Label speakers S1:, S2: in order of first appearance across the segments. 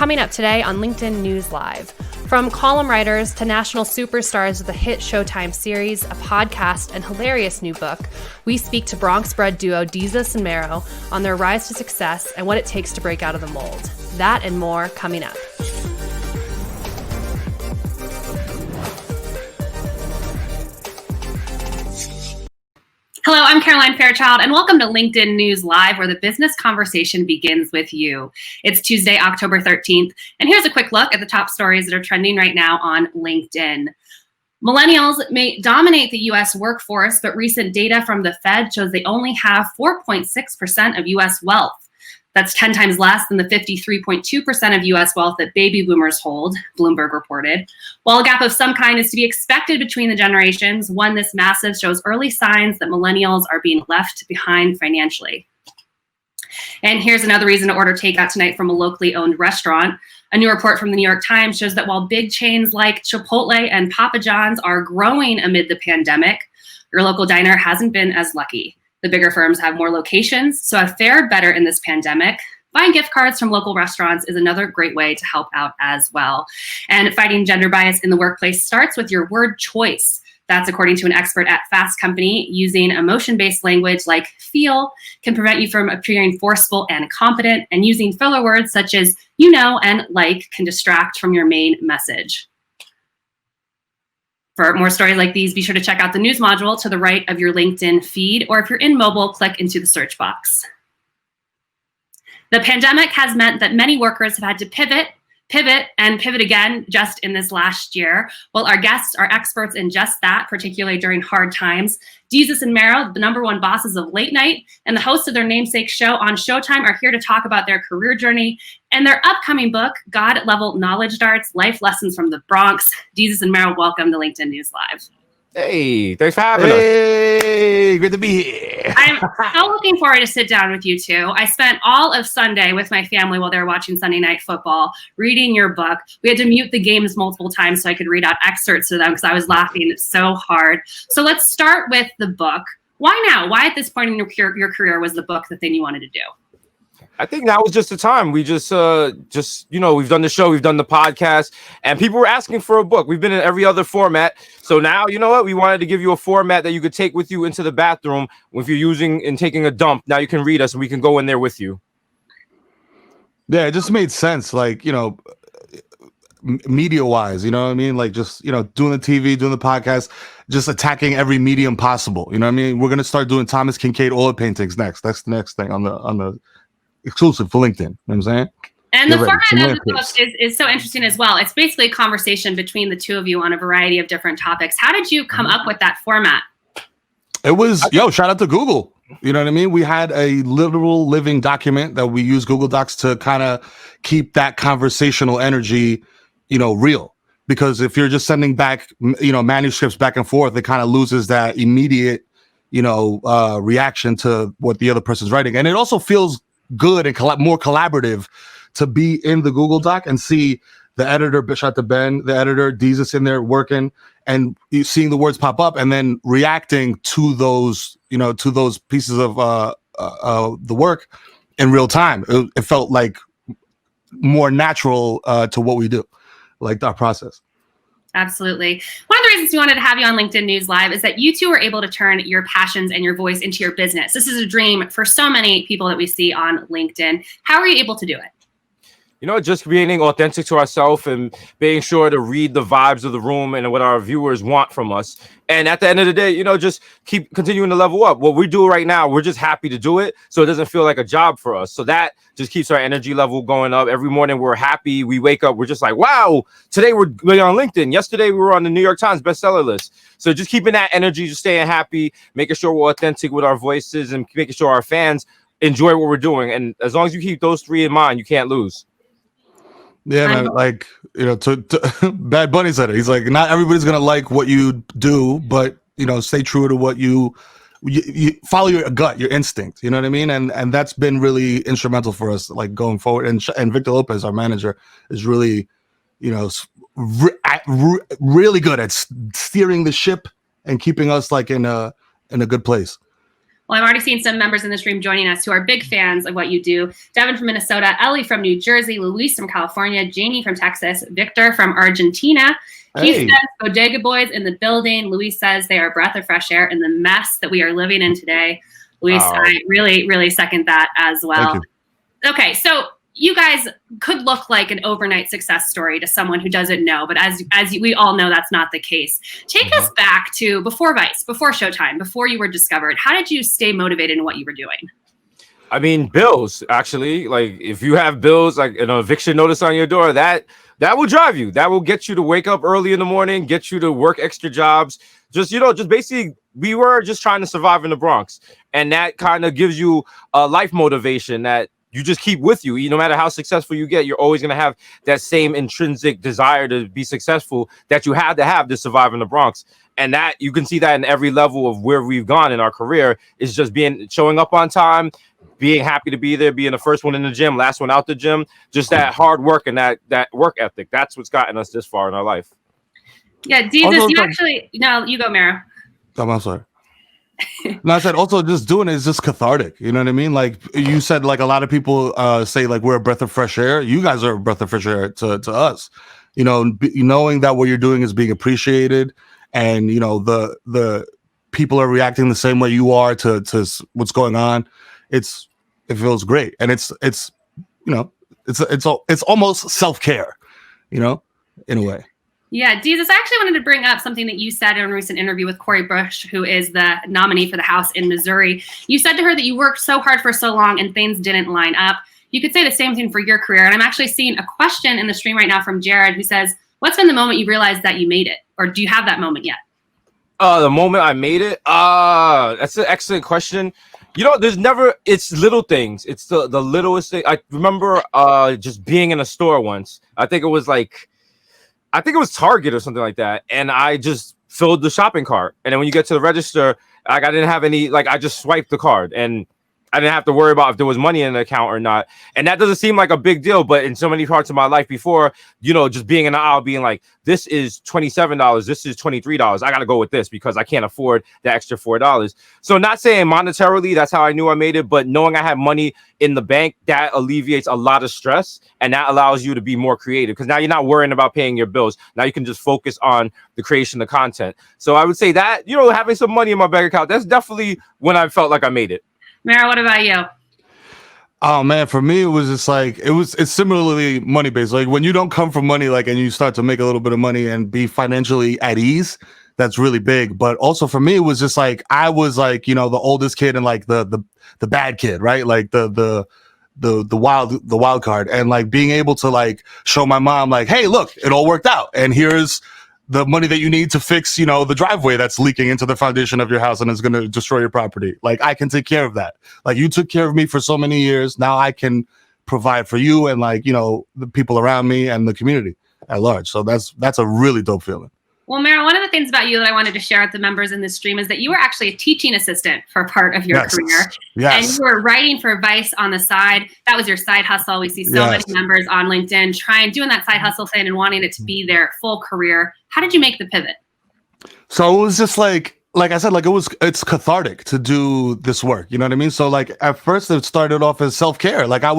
S1: coming up today on LinkedIn News Live. From column writers to national superstars of the hit Showtime series, a podcast, and hilarious new book, we speak to Bronx-bred duo Desus and Mero on their rise to success and what it takes to break out of the mold. That and more coming up. Hello, I'm Caroline Fairchild, and welcome to LinkedIn News Live, where the business conversation begins with you. It's Tuesday, October 13th, and here's a quick look at the top stories that are trending right now on LinkedIn. Millennials may dominate the U.S. workforce, but recent data from the Fed shows they only have 4.6% of U.S. wealth. That's 10 times less than the 53.2% of U.S. wealth that baby boomers hold, Bloomberg reported. While a gap of some kind is to be expected between the generations, one this massive shows early signs that millennials are being left behind financially. And here's another reason to order takeout tonight from a locally owned restaurant. A new report from the New York Times shows that while big chains like Chipotle and Papa John's are growing amid the pandemic, your local diner hasn't been as lucky. The bigger firms have more locations, so have fared better in this pandemic. Buying gift cards from local restaurants is another great way to help out as well. And fighting gender bias in the workplace starts with your word choice. That's according to an expert at Fast Company. Using emotion-based language like feel can prevent you from appearing forceful and competent, and using filler words such as you know and like can distract from your main message. For more stories like these, be sure to check out the news module to the right of your LinkedIn feed, or if you're in mobile, click into the search box. The pandemic has meant that many workers have had to pivot again just in this last year. Well, our guests are experts in just that, particularly during hard times. Desus and Mero, the #1 bosses of late night and the hosts of their namesake show on Showtime, are here to talk about their career journey and their upcoming book, God-Level Knowledge Darts, Life Lessons from the Bronx. Desus and Mero, welcome to LinkedIn News Live.
S2: Hey, thanks for having us.
S3: Hey, good to be here.
S1: I'm so looking forward to sit down with you two. I spent all of Sunday with my family while they were watching Sunday Night Football, reading your book. We had to mute the games multiple times so I could read out excerpts to them because I was laughing so hard. So let's start with the book. Why now? Why at this point in your career was the book the thing you wanted to do?
S2: I think now was just the time. We just we've done the show, we've done the podcast, and people were asking for a book. We've been in every other format. So now, you know what? We wanted to give you a format that you could take with you into the bathroom if you're using and taking a dump. Now you can read us and we can go in there with you.
S3: Yeah, it just made sense. Like, media wise, you know what I mean? Like just, doing the TV, doing the podcast, just attacking every medium possible. You know what I mean? We're going to start doing Thomas Kincaid oil paintings next. That's the next thing on the exclusive for LinkedIn. You know what I'm saying?
S1: And the format of the book is so interesting as well. It's basically a conversation between the two of you on a variety of different topics. How did you come up with that format?
S3: It was, shout out to Google. You know what I mean? We had a literal living document that we use Google Docs to kind of keep that conversational energy, real. Because if you're just sending back, manuscripts back and forth, it kind of loses that immediate, reaction to what the other person's writing. And it also feels good and more collaborative to be in the Google Doc and see the editor, shout out to Ben, the editor, Desus in there working, and seeing the words pop up and then reacting to those, to those pieces of the work in real time. It felt like more natural to what we do, like our process.
S1: Absolutely. One of the reasons we wanted to have you on LinkedIn News Live is that you two are able to turn your passions and your voice into your business. This is a dream for so many people that we see on LinkedIn. How are you able to do it?
S2: Just being authentic to ourselves and being sure to read the vibes of the room and what our viewers want from us. And at the end of the day, just keep continuing to level up. What we do right now, we're just happy to do it. So it doesn't feel like a job for us. So that just keeps our energy level going up. Every morning we're happy. We wake up, we're just like, wow, today we're on LinkedIn. Yesterday we were on the New York Times bestseller list. So just keeping that energy, just staying happy, making sure we're authentic with our voices and making sure our fans enjoy what we're doing. And as long as you keep those three in mind, you can't lose.
S3: Yeah, man. Like, Bad Bunny said it. He's like, not everybody's gonna like what you do, but stay true to what you follow your gut, your instinct. You know what I mean? And that's been really instrumental for us, like going forward. And Victor Lopez, our manager, is really, really good at steering the ship and keeping us like in a good place.
S1: Well, I'm already seeing some members in the stream joining us who are big fans of what you do. Devin from Minnesota, Ellie from New Jersey, Luis from California, Janie from Texas, Victor from Argentina. Keith says Bodega Boys in the building. Luis says they are a breath of fresh air in the mess that we are living in today. Luis, I really, really second that as well. Okay, so you guys could look like an overnight success story to someone who doesn't know, but as we all know, that's not the case. Take us back to before Vice, before Showtime, before you were discovered. How did you stay motivated in what you were doing?
S2: I mean, bills, actually. Like, if you have bills, like an eviction notice on your door, that will drive you. That will get you to wake up early in the morning, get you to work extra jobs. Just basically, we were just trying to survive in the Bronx. And that kind of gives you a life motivation that you just keep with you. No matter how successful you get, you're always going to have that same intrinsic desire to be successful that you had to have to survive in the Bronx. And that you can see that in every level of where we've gone in our career is just showing up on time, being happy to be there, being the first one in the gym, last one out the gym, just that hard work and that work ethic. That's what's gotten us this far in our life.
S1: Yeah, Desus, you go, Mero.
S3: I'm sorry. No, I said also just doing it is just cathartic. You know what I mean? Like you said, like a lot of people say like we're a breath of fresh air. You guys are a breath of fresh air to us. Knowing that what you're doing is being appreciated, and the people are reacting the same way you are to what's going on. It feels great, and it's almost self-care, in a way.
S1: Yeah, Desus, I actually wanted to bring up something that you said in a recent interview with Cori Bush, who is the nominee for the House in Missouri. You said to her that you worked so hard for so long and things didn't line up. You could say the same thing for your career. And I'm actually seeing a question in the stream right now from Jared, who says, what's been the moment you realized that you made it? Or do you have that moment yet?
S2: The moment I made it? That's an excellent question. It's little things. It's the littlest thing. I remember just being in a store once. I think it was Target or something like that. And I just filled the shopping cart. And then when you get to the register, I didn't have any, I just swiped the card and I didn't have to worry about if there was money in the account or not. And that doesn't seem like a big deal, but in so many parts of my life before, just being in the aisle, being like, this is $27, this is $23. I got to go with this because I can't afford the extra $4. So not saying monetarily, that's how I knew I made it, but knowing I had money in the bank, that alleviates a lot of stress. And that allows you to be more creative because now you're not worrying about paying your bills. Now you can just focus on the creation of content. So I would say that, having some money in my bank account, that's definitely when I felt like I made it.
S1: Mero, what about you?
S3: Oh man, for me it was just like it's similarly money based. Like when you don't come from money, and you start to make a little bit of money and be financially at ease, that's really big. But also for me, it was just like I was like the oldest kid and like the bad kid, right? Like the wild card, and being able to show my mom hey, look, it all worked out, and here's the money that you need to fix, the driveway that's leaking into the foundation of your house and is going to destroy your property. I can take care of that. You took care of me for so many years. Now I can provide for you and the people around me and the community at large. So that's a really dope feeling.
S1: Well, Mero, one of the things about you that I wanted to share with the members in this stream is that you were actually a teaching assistant for part of your career.
S3: Yes.
S1: And you were writing for Vice on the side. That was your side hustle. We see so many members on LinkedIn doing that side hustle thing and wanting it to be their full career. How did you make the pivot?
S3: So it was just like I said, it's cathartic to do this work. You know what I mean? So at first it started off as self-care. I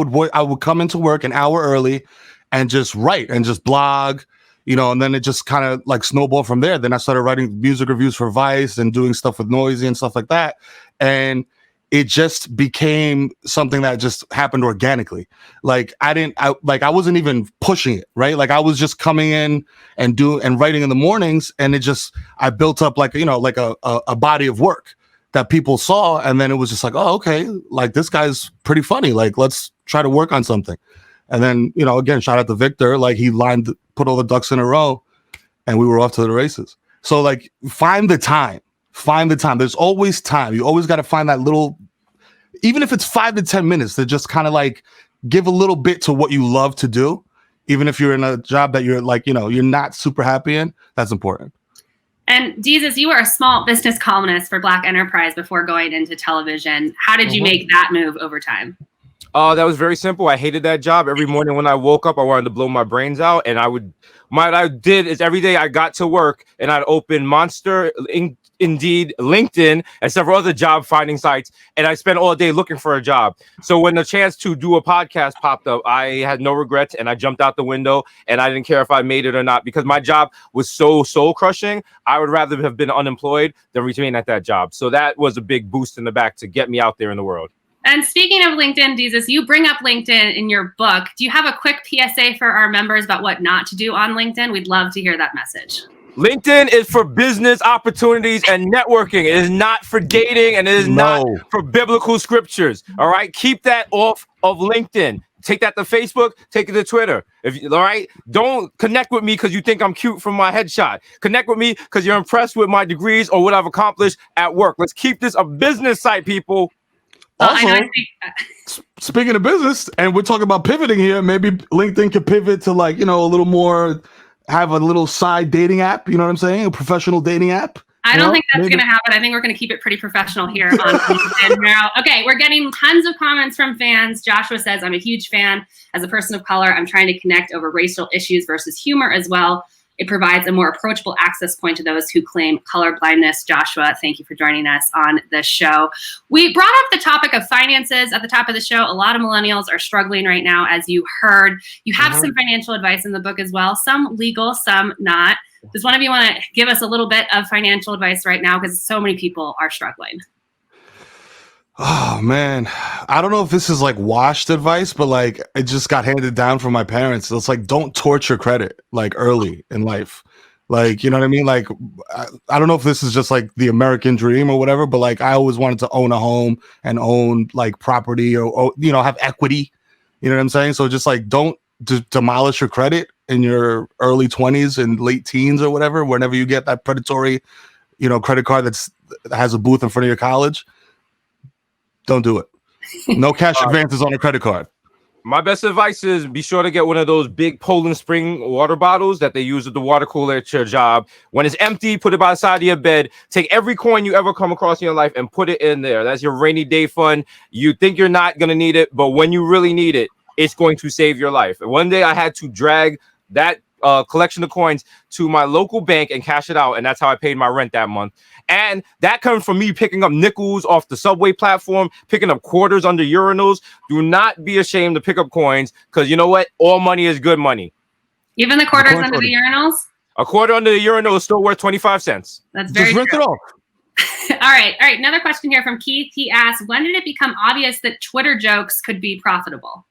S3: would come into work an hour early and just write and just blog, and then it just kind of snowballed from there. Then I started writing music reviews for Vice and doing stuff with Noisy and stuff like that. And it just became something that just happened organically. I wasn't even pushing it, right? I was just coming in and writing in the mornings, and I built up a body of work that people saw. And then it was just oh, okay, this guy's pretty funny. Let's try to work on something. And then, again, shout out to Victor, he put all the ducks in a row and we were off to the races. So find the time. There's always time. You always got to find that little, even if it's 5 to 10 minutes, to just kind of give a little bit to what you love to do. Even if you're in a job that you're you're not super happy in, that's important.
S1: And Desus, you were a small business columnist for Black Enterprise before going into television. How did you make that move over time?
S2: That was very simple. I hated that job. Every morning when I woke up, I wanted to blow my brains out. And what I did is every day I got to work and I'd open Monster, Indeed, LinkedIn, and several other job finding sites. And I spent all day looking for a job. So when the chance to do a podcast popped up, I had no regrets and I jumped out the window and I didn't care if I made it or not because my job was so soul crushing. I would rather have been unemployed than remain at that job. So that was a big boost in the back to get me out there in the world.
S1: And speaking of LinkedIn, Desus, you bring up LinkedIn in your book. Do you have a quick PSA for our members about what not to do on LinkedIn? We'd love to hear that message.
S2: LinkedIn is for business opportunities and networking. It is not for dating, and it is not for biblical scriptures. All right, keep that off of LinkedIn. Take that to Facebook. Take it to Twitter. All right, don't connect with me because you think I'm cute from my headshot. Connect with me because you're impressed with my degrees or what I've accomplished at work. Let's keep this a business site, people.
S3: Also, speaking of business, and we're talking about pivoting here, maybe LinkedIn could pivot to like, a little more, have a little side dating app, you know what I'm saying? A professional dating app.
S1: I don't think that's going to happen. I think we're going to keep it pretty professional here on LinkedIn, Mero. Okay, we're getting tons of comments from fans. Joshua says, I'm a huge fan. As a person of color, I'm trying to connect over racial issues versus humor as well. It provides a more approachable access point to those who claim color blindness. Joshua, thank you for joining us on the show. We brought up the topic of finances at the top of the show. A lot of millennials are struggling right now, as you heard. You have some financial advice in the book as well, some legal, some not. Does one of you want to give us a little bit of financial advice right now? Because so many people are struggling.
S3: Oh man, I don't know if this is like washed advice, but like it just got handed down from my parents. So it's like, don't torture credit like early in life. Like, you know what I mean? Like, I don't know if this is just like the American dream or whatever, but like I always wanted to own a home and own like property or have equity. You know what I'm saying? So just like, don't demolish your credit in your early 20s and late teens or whatever, whenever you get that predatory, credit card that has a booth in front of your college. Don't do it. No cash advances on a credit card.
S2: My best advice is be sure to get one of those big Poland Spring water bottles that they use at the water cooler at your job. When it's empty, put it by the side of your bed. Take every coin you ever come across in your life and put it in there. That's your rainy day fund. You think you're not going to need it, but when you really need it, it's going to save your life. And one day I had to drag that collection of coins to my local bank and cash it out. And that's how I paid my rent that month. And that comes from me picking up nickels off the subway platform, picking up quarters under urinals. Do not be ashamed to pick up coins because you know what? All money is good money.
S1: Even the quarters under the urinals?
S2: A quarter under the urinal is still worth 25 cents.
S1: That's very
S3: Just rent it off.
S1: All right. Another question here from Keith. He asks, when did it become obvious that Twitter jokes could be profitable?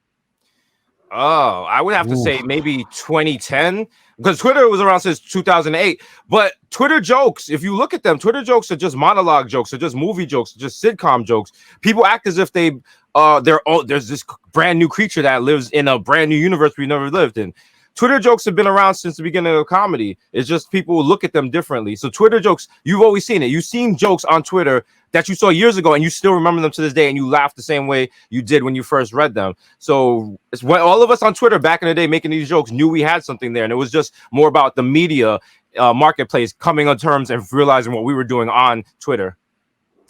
S2: Oh, I would have to say maybe 2010 because Twitter was around since 2008. But Twitter jokes, if you look at them, Twitter jokes are just monologue jokes, or just movie jokes, just sitcom jokes. People act as if there's this brand new creature that lives in a brand new universe we never lived in. Twitter jokes have been around since the beginning of comedy. It's just people look at them differently. So Twitter jokes, you've always seen it. You've seen jokes on Twitter that you saw years ago and you still remember them to this day and you laugh the same way you did when you first read them. So it's when all of us on Twitter back in the day making these jokes knew we had something there. And it was just more about the media marketplace coming on terms and realizing what we were doing on Twitter.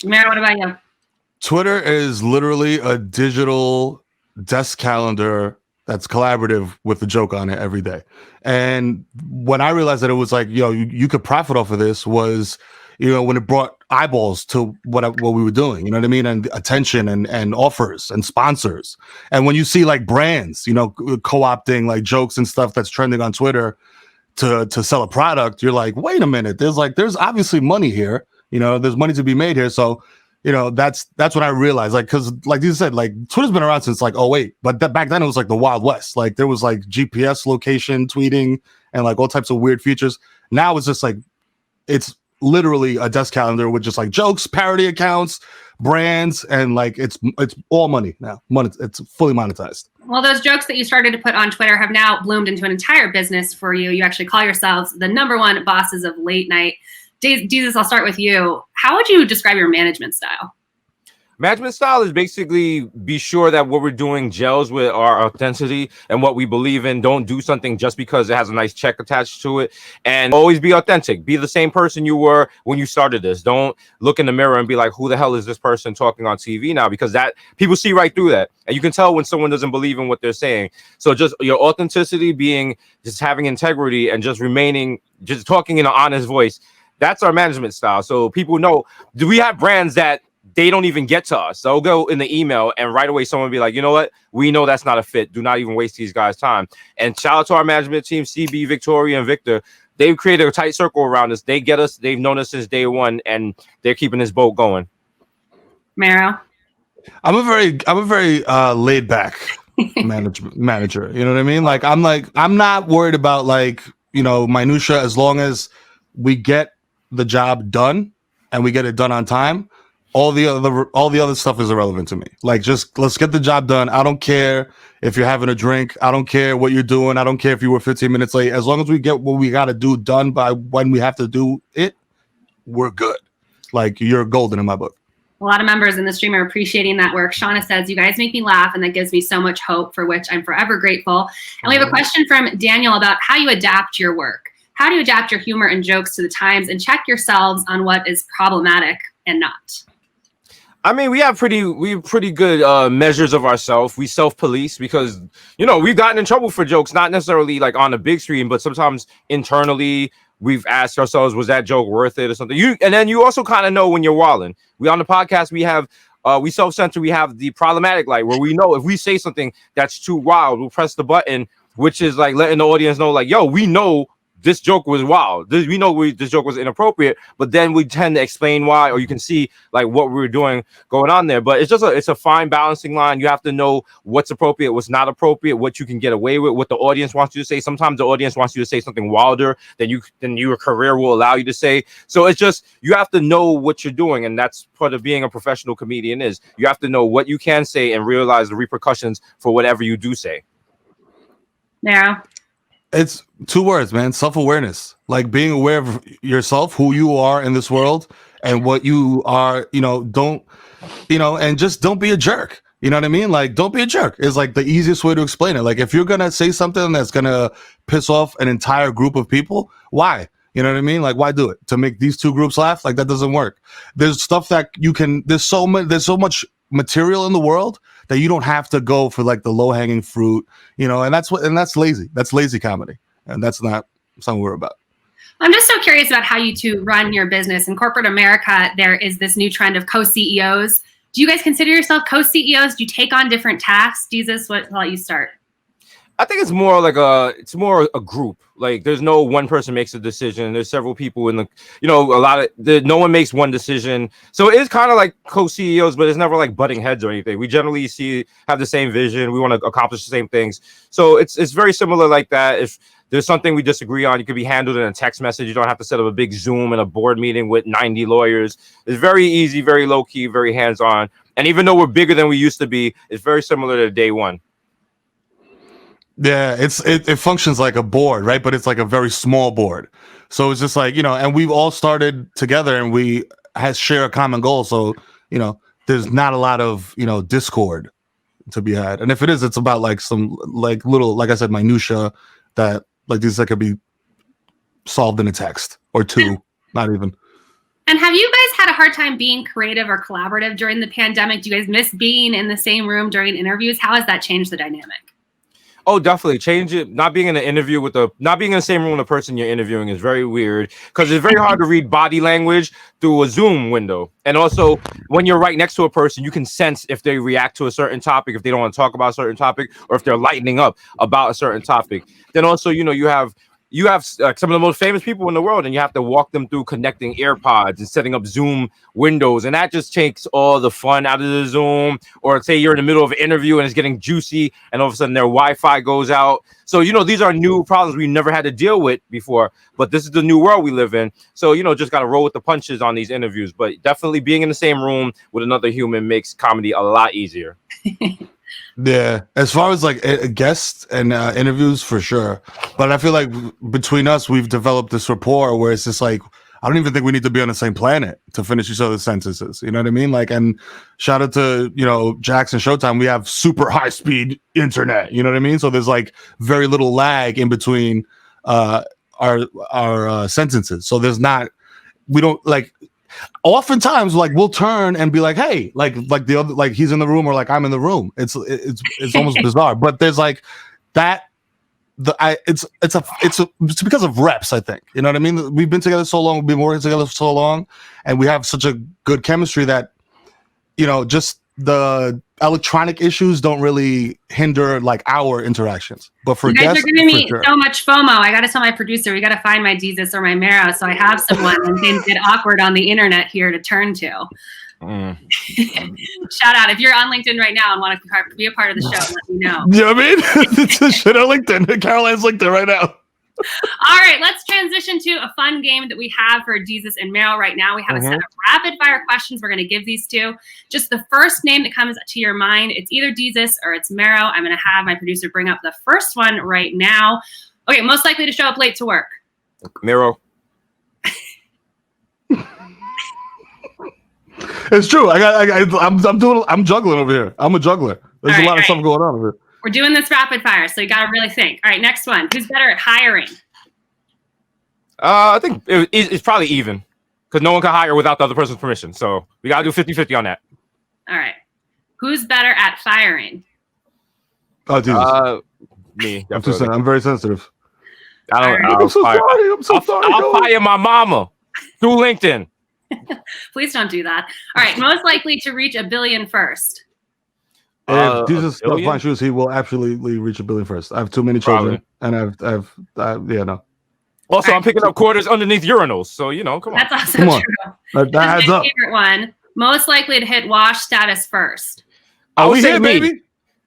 S1: Mero, what about you?
S3: Twitter is literally a digital desk calendar that's collaborative with a joke on it every day. And when I realized that it was like, you could profit off of this was, when it brought eyeballs to what we were doing, you know what I mean? And attention and offers and sponsors. And when you see like brands, co-opting like jokes and stuff that's trending on Twitter to sell a product, you're like, wait a minute, there's obviously money here, there's money to be made here. So that's when I realized, like, because like you said, like Twitter's been around since like 2008, but back then it was like the Wild West. Like there was like GPS location tweeting and like all types of weird features. Now it's just like it's literally a desk calendar with just like jokes, parody accounts, brands, and like it's all money now. It's fully monetized.
S1: Well, those jokes that you started to put on Twitter have now bloomed into an entire business for you. You actually call yourselves the #1 bosses of late night. Desus, I'll start with you. How would you describe your management style?
S2: Management style is basically be sure that what we're doing gels with our authenticity and what we believe in. Don't do something just because it has a nice check attached to it. And always be authentic. Be the same person you were when you started this. Don't look in the mirror and be like, who the hell is this person talking on TV now? Because that people see right through that. And you can tell when someone doesn't believe in what they're saying. So just your authenticity, being just having integrity and just remaining, just talking in an honest voice. That's our management style. So people know, do we have brands that they don't even get to us? They'll go in the email and right away someone will be like, you know what? We know that's not a fit. Do not even waste these guys' time. And shout out to our management team, CB, Victoria, and Victor. They've created a tight circle around us. They get us. They've known us since day one, and they're keeping this boat going.
S1: Mero?
S3: I'm a very laid back manager. You know what I mean? I'm not worried about minutia as long as we get the job done and we get it done on time. All the other stuff is irrelevant to me. Just let's get the job done. I don't care if you're having a drink. I don't care what you're doing. I don't care if you were 15 minutes late. As long as we get what we got to do done by when we have to do it, we're good. You're golden in my book.
S1: A lot of members in the stream are appreciating that work. Shauna says, you guys make me laugh, and that gives me so much hope, for which I'm forever grateful. And we have a question from Daniel about how you adapt your work. How do you adapt your humor and jokes to the times and check yourselves on what is problematic and not?
S2: I mean, we have pretty good measures of ourselves. We self-police because, we've gotten in trouble for jokes, not necessarily on the big screen, but sometimes internally we've asked ourselves, was that joke worth it or something? And then you also kind of know when you're wilding. We on the podcast, we have we self-censor. We have the problematic light where we know if we say something that's too wild, we'll press the button, which is letting the audience know, yo, we know this joke was wild. We know this joke was inappropriate, but then we tend to explain why, or you can see what we were doing going on there. But it's a fine balancing line. You have to know what's appropriate, what's not appropriate, what you can get away with, what the audience wants you to say. Sometimes the audience wants you to say something wilder than your career will allow you to say. So it's just, you have to know what you're doing, and that's part of being a professional comedian is you have to know what you can say and realize the repercussions for whatever you do say.
S1: Mero?
S3: It's 2 words, man. Self-awareness. Being aware of yourself, who you are in this world, and what you are. And just don't be a jerk. You know what I mean? Don't be a jerk is the easiest way to explain it. If you're gonna say something that's gonna piss off an entire group of people, why? You know what I mean? Why do it? To make these 2 groups laugh? That doesn't work. There's stuff that you can. There's so much material in the world that you don't have to go for the low-hanging fruit, and that's lazy. That's lazy comedy, and that's not something we're about.
S1: I'm just so curious about how you two run your business. In corporate America, there is this new trend of co-CEOs. Do you guys consider yourself co-CEOs? Do you take on different tasks? Jesus, I'll let you start.
S2: I think it's more a group. There's no one person makes a decision. There's several people in no one makes one decision. So it is kind of like co-CEOs, but it's never butting heads or anything. We generally have the same vision. We want to accomplish the same things. So it's very similar like that. If there's something we disagree on, it could be handled in a text message. You don't have to set up a big Zoom and a board meeting with 90 lawyers. It's very easy, very low key, very hands-on. And even though we're bigger than we used to be, it's very similar to day one.
S3: Yeah, it functions like a board, right? But it's a very small board. So it's just and we've all started together and we share a common goal. So, there's not a lot of, discord to be had. And if it is, it's about some little, like I said, minutia that these that could be solved in a text or 2, not even.
S1: And have you guys had a hard time being creative or collaborative during the pandemic? Do you guys miss being in the same room during interviews? How has that changed the dynamic?
S2: Oh, definitely change it. Not being in an interview not being in the same room with the person you're interviewing is very weird because it's very hard to read body language through a Zoom window. And also when you're right next to a person, you can sense if they react to a certain topic, if they don't want to talk about a certain topic, or if they're lightening up about a certain topic. Then also, you have some of the most famous people in the world, and you have to walk them through connecting AirPods and setting up Zoom windows. And that just takes all the fun out of the Zoom. Or say you're in the middle of an interview and it's getting juicy and all of a sudden their Wi-Fi goes out. So, these are new problems we never had to deal with before, but this is the new world we live in. So, just got to roll with the punches on these interviews, but definitely being in the same room with another human makes comedy a lot easier.
S3: Yeah, as far as guests and interviews, for sure. But I feel between us, we've developed this rapport where it's just I don't even think we need to be on the same planet to finish each other's sentences. You know what I mean? Like, and shout out to, Jackson Showtime. We have super high speed internet. You know what I mean? So there's like very little lag in between our sentences. So we don't like, oftentimes like we'll turn and be like, hey, like the other, like he's in the room or like I'm in the room. It's almost bizarre, but there's like that. It's because of reps, I think. You know what I mean? We've been together so long, we've been working together for so long, and we have such a good chemistry that, just the electronic issues don't really hinder like our interactions. But for
S1: you guys
S3: guests,
S1: are giving me
S3: sure.
S1: so much FOMO. I got to tell my producer, we got to find my Desus or my Mero, so I have someone when things get awkward on the internet here to turn to. Shout out if you're on LinkedIn right now and want to be a part of the show, let me know.
S3: You know what I mean? It's a shit on LinkedIn. Caroline's LinkedIn right now.
S1: All right, let's transition to a fun game that we have for Desus and Mero right now. We have a set of rapid fire questions we're going to give these to. Just the first name that comes to your mind, it's either Desus or it's Mero. I'm going to have my producer bring up the first one right now. Okay, most likely to show up late to work.
S2: Mero.
S3: It's true. I'm juggling over here. I'm a juggler. There's a lot of stuff going on over here.
S1: We're doing this rapid fire, so you got to really think. All right, next one. Who's better at hiring?
S2: I think it's probably even because no one can hire without the other person's permission. So we got to do 50-50 on that.
S1: All right. Who's better at firing?
S3: Oh, Jesus.
S2: Me.
S3: I'm very sensitive.
S2: I'm so sorry. I'll fire my mama through LinkedIn.
S1: Please don't do that. All right. Most likely to reach 1 billion first.
S3: If Jesus does find shoes, he will absolutely reach 1 billion first. I have too many children, and no.
S2: Also, I'm picking up quarters underneath urinals, so come on.
S1: That's also true.
S3: That adds up.
S1: Favorite one. Most likely to hit wash status first.
S2: I would say me. Baby.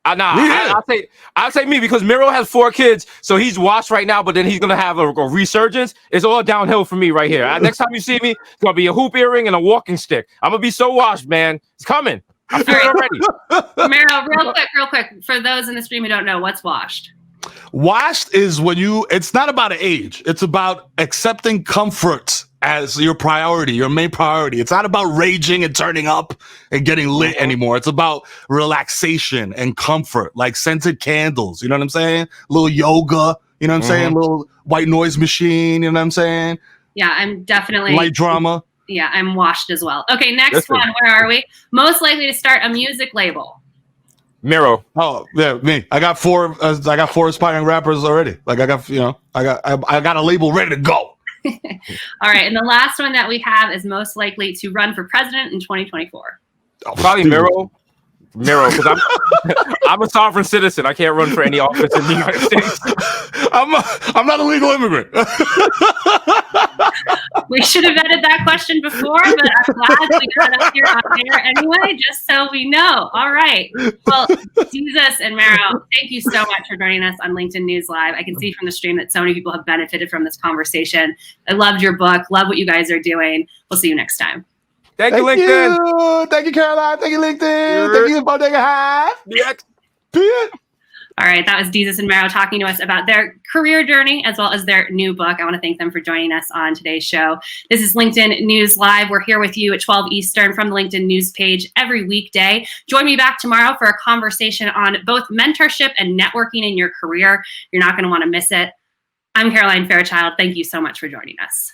S2: I'll say me because Mero has 4 kids, so he's washed right now, but then he's gonna have a resurgence. It's all downhill for me right here. Next time you see me, it's gonna be a hoop earring and a walking stick. I'm gonna be so washed, man. It's coming. I feel it already.
S1: Mero, real quick, for those in the stream who don't know, what's washed?
S3: Washed is when it's not about an age. It's about accepting comfort as your priority, your main priority. It's not about raging and turning up and getting lit anymore. It's about relaxation and comfort, like scented candles. You know what I'm saying? A little yoga. You know what I'm saying? A little white noise machine. You know what I'm saying?
S1: Yeah, I'm definitely
S3: light drama.
S1: Yeah, I'm washed as well. Okay, next one. Where are we? Most likely to start a music label.
S2: Mero.
S3: Oh yeah, me. I got 4 aspiring rappers already. Like I got a label ready to go.
S1: All right, and the last one that we have is most likely to run for president in 2024.
S2: Probably Mero. Because I'm a sovereign citizen. I can't run for any office in the United States.
S3: I'm not a legal immigrant.
S1: We should have vetted that question before, but I'm glad we got it up here on air anyway, just so we know. All right. Well, Desus and Mero, thank you so much for joining us on LinkedIn News Live. I can see from the stream that so many people have benefited from this conversation. I loved your book. Love what you guys are doing. We'll see you next time.
S2: Thank you, LinkedIn.
S3: Thank you, Caroline. Thank you, LinkedIn. Thank you, Bodega Hive.
S1: All right, that was Desus and Mero talking to us about their career journey as well as their new book. I want to thank them for joining us on today's show. This is LinkedIn News Live. We're here with you at 12 Eastern from the LinkedIn News page every weekday. Join me back tomorrow for a conversation on both mentorship and networking in your career. You're not going to want to miss it. I'm Caroline Fairchild. Thank you so much for joining us.